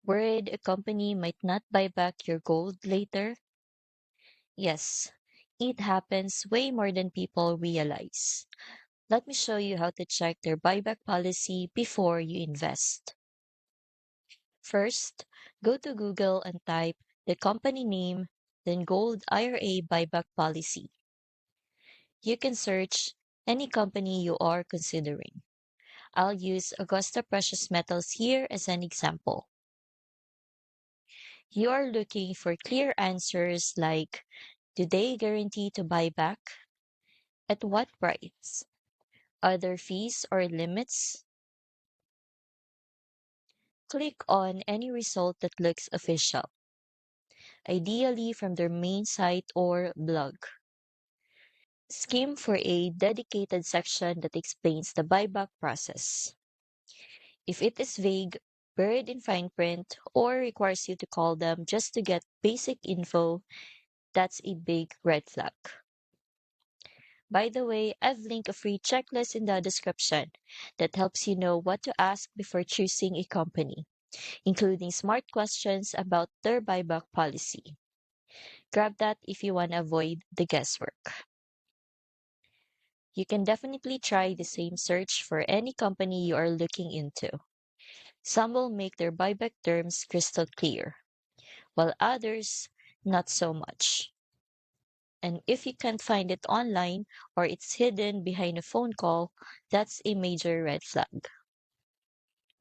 Worried a company might not buy back your gold later? Yes, it happens way more than people realize. Let me show you how to check their buyback policy before you invest. First, go to Google and type the company name, then Gold IRA buyback policy. You can search any company you are considering. I'll use Augusta Precious Metals here as an example. You are looking for clear answers like, do they guarantee to buy back? At what price? Are there fees or limits? Click on any result that looks official, ideally from their main site or blog. Skim for a dedicated section that explains the buyback process. If it is vague, buried in fine print, or requires you to call them just to get basic info, that's a big red flag. By the way, I've linked a free checklist in the description that helps you know what to ask before choosing a company, including smart questions about their buyback policy. Grab that if you want to avoid the guesswork. You can definitely try the same search for any company you are looking into. Some will make their buyback terms crystal clear, while others, not so much. And if you can't find it online or it's hidden behind a phone call, that's a major red flag.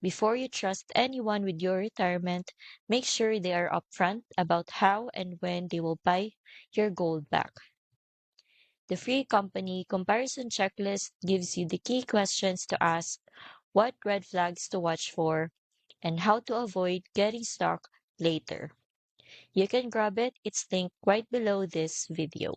Before you trust anyone with your retirement, make sure they are upfront about how and when they will buy your gold back. The free company comparison checklist gives you the key questions to ask, what red flags to watch for, and how to avoid getting stuck later. You can grab it, it's linked right below this video.